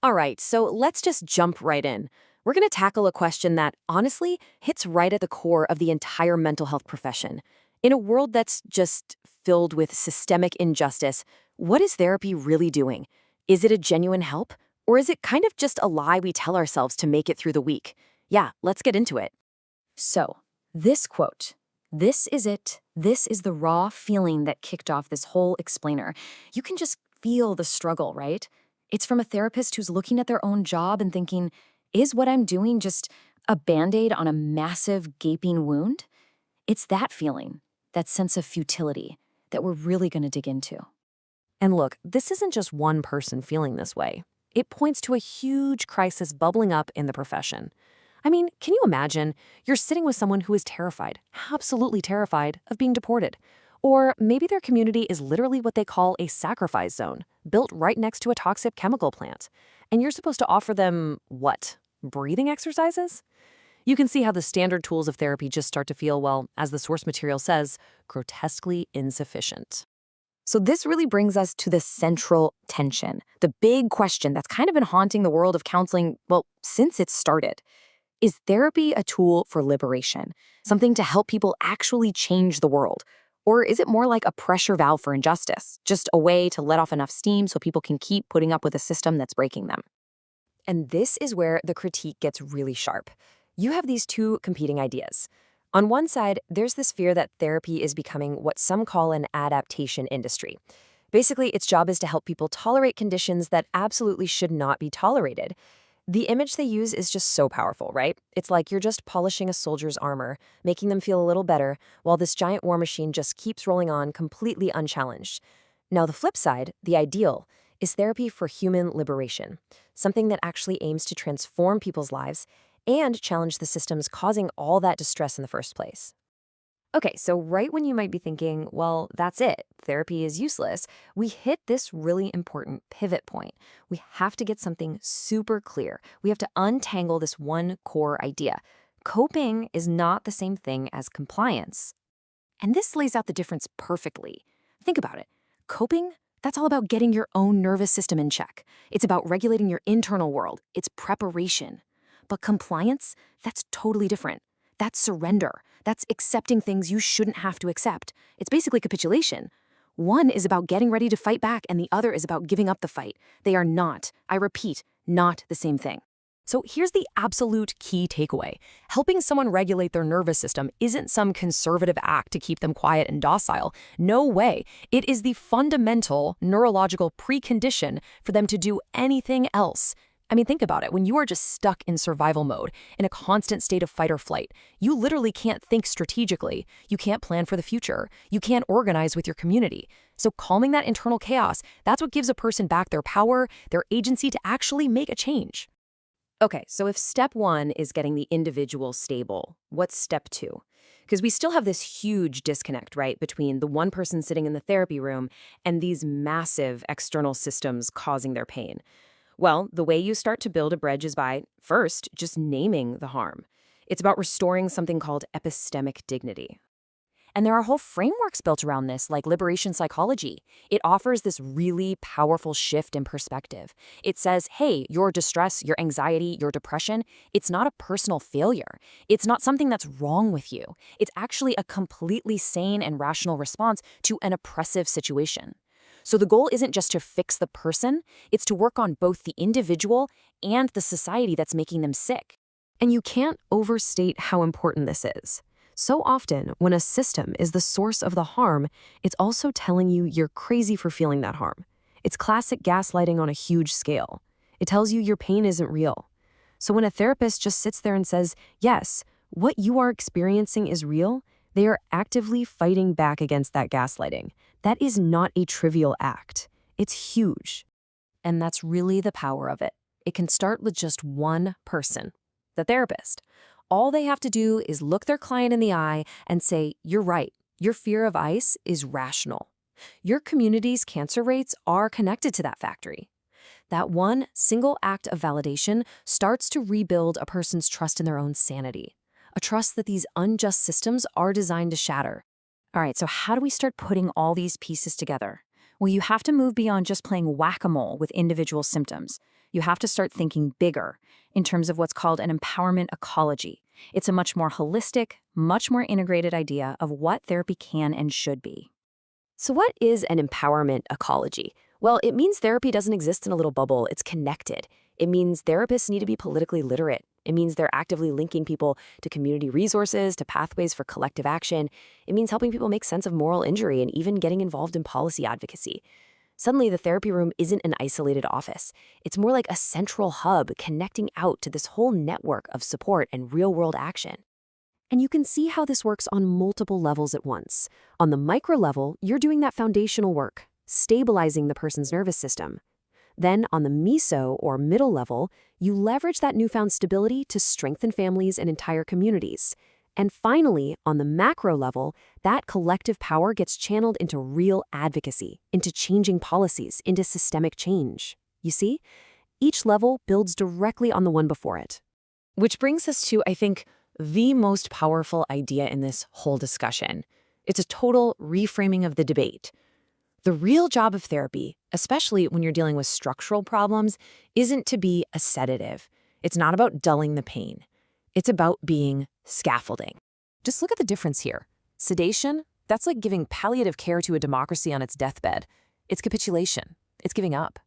All right, so let's just jump right in. We're going to tackle a question that, honestly, hits right at the core of the entire mental health profession. In a world that's just filled with systemic injustice, what is therapy really doing? Is it a genuine help? Or is it kind of just a lie we tell ourselves to make it through the week? Yeah, let's get into it. So, this quote, "This is it. This is the raw feeling that kicked off this whole explainer." You can just feel the struggle, right? It's from a therapist who's looking at their own job and thinking, is what I'm doing just a band-aid on a massive gaping wound? It's that feeling, that sense of futility, that we're really going to dig into. And look, this isn't just one person feeling this way. It points to a huge crisis bubbling up in the profession. I mean, can you imagine? You're sitting with someone who is terrified, absolutely terrified, of being deported. Or maybe their community is literally what they call a sacrifice zone, built right next to a toxic chemical plant. And you're supposed to offer them, what? Breathing exercises? You can see how the standard tools of therapy just start to feel, well, as the source material says, grotesquely insufficient. So this really brings us to the central tension, the big question that's kind of been haunting the world of counseling, well, since it started. Is therapy a tool for liberation, something to help people actually change the world? Or is it more like a pressure valve for injustice, just a way to let off enough steam so people can keep putting up with a system that's breaking them? And this is where the critique gets really sharp. You have these two competing ideas. On one side, there's this fear that therapy is becoming what some call an adaptation industry. Basically, its job is to help people tolerate conditions that absolutely should not be tolerated. The image they use is just so powerful, right? It's like you're just polishing a soldier's armor, making them feel a little better, while this giant war machine just keeps rolling on completely unchallenged. Now, the flip side, the ideal, is therapy for human liberation, something that actually aims to transform people's lives and challenge the systems causing all that distress in the first place. Okay, so right when you might be thinking, well, that's it, therapy is useless, we hit this really important pivot point. We have to get something super clear. We have to untangle this one core idea. Coping is not the same thing as compliance. And this lays out the difference perfectly. Think about it. Coping, that's all about getting your own nervous system in check. It's about regulating your internal world. It's preparation. But compliance, that's totally different. That's surrender. That's accepting things you shouldn't have to accept. It's basically capitulation. One is about getting ready to fight back, and the other is about giving up the fight. They are not, I repeat, not the same thing. So here's the absolute key takeaway. Helping someone regulate their nervous system isn't some conservative act to keep them quiet and docile. No way. It is the fundamental neurological precondition for them to do anything else. I mean, think about it. When you are just stuck in survival mode, in a constant state of fight or flight, you literally can't think strategically. You can't plan for the future. You can't organize with your community. So calming that internal chaos, that's what gives a person back their power, their agency to actually make a change. Okay, so if step one is getting the individual stable, what's step two? Because we still have this huge disconnect, right, between the one person sitting in the therapy room and these massive external systems causing their pain. Well, the way you start to build a bridge is by, first, just naming the harm. It's about restoring something called epistemic dignity. And there are whole frameworks built around this, like liberation psychology. It offers this really powerful shift in perspective. It says, hey, your distress, your anxiety, your depression, it's not a personal failure. It's not something that's wrong with you. It's actually a completely sane and rational response to an oppressive situation. So the goal isn't just to fix the person, it's to work on both the individual and the society that's making them sick. And you can't overstate how important this is. So often, when a system is the source of the harm, it's also telling you you're crazy for feeling that harm. It's classic gaslighting on a huge scale. It tells you your pain isn't real. So when a therapist just sits there and says, yes, what you are experiencing is real, they are actively fighting back against that gaslighting. That is not a trivial act. It's huge. And that's really the power of it. It can start with just one person, the therapist. All they have to do is look their client in the eye and say, you're right, your fear of ICE is rational. Your community's cancer rates are connected to that factory. That one single act of validation starts to rebuild a person's trust in their own sanity, a trust that these unjust systems are designed to shatter. All right, so how do we start putting all these pieces together? Well, you have to move beyond just playing whack-a-mole with individual symptoms. You have to start thinking bigger in terms of what's called an empowerment ecology. It's a much more holistic, much more integrated idea of what therapy can and should be. So what is an empowerment ecology? Well, it means therapy doesn't exist in a little bubble, it's connected. It means therapists need to be politically literate. It means they're actively linking people to community resources, to pathways for collective action. It means helping people make sense of moral injury and even getting involved in policy advocacy. Suddenly, the therapy room isn't an isolated office. It's more like a central hub connecting out to this whole network of support and real-world action. And you can see how this works on multiple levels at once. On the micro level, you're doing that foundational work, stabilizing the person's nervous system. Then on the meso or middle level, you leverage that newfound stability to strengthen families and entire communities. And finally, on the macro level, that collective power gets channeled into real advocacy, into changing policies, into systemic change. You see? Each level builds directly on the one before it. Which brings us to, I think, the most powerful idea in this whole discussion. It's a total reframing of the debate. The real job of therapy, especially when you're dealing with structural problems, isn't to be a sedative. It's not about dulling the pain. It's about being scaffolding. Just look at the difference here. Sedation, that's like giving palliative care to a democracy on its deathbed. It's capitulation. It's giving up.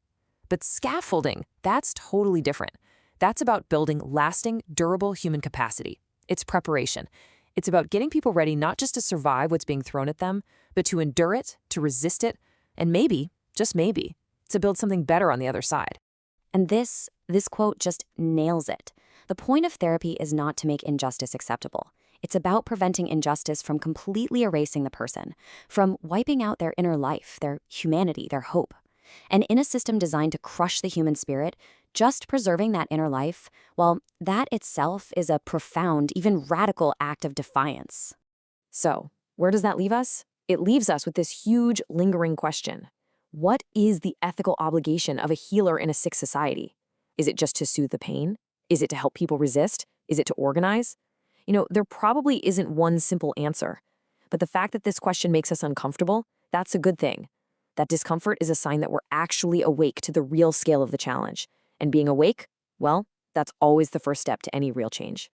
But scaffolding, that's totally different. That's about building lasting, durable human capacity. It's preparation. It's about getting people ready not just to survive what's being thrown at them, but to endure it, to resist it, and maybe, just maybe, to build something better on the other side. And this quote just nails it. The point of therapy is not to make injustice acceptable. It's about preventing injustice from completely erasing the person, from wiping out their inner life, their humanity, their hope. And in a system designed to crush the human spirit, just preserving that inner life, well, that itself is a profound, even radical act of defiance. So, where does that leave us? It leaves us with this huge, lingering question. What is the ethical obligation of a healer in a sick society? Is it just to soothe the pain? Is it to help people resist? Is it to organize? There probably isn't one simple answer. But the fact that this question makes us uncomfortable, that's a good thing. That discomfort is a sign that we're actually awake to the real scale of the challenge. And being awake, well, that's always the first step to any real change.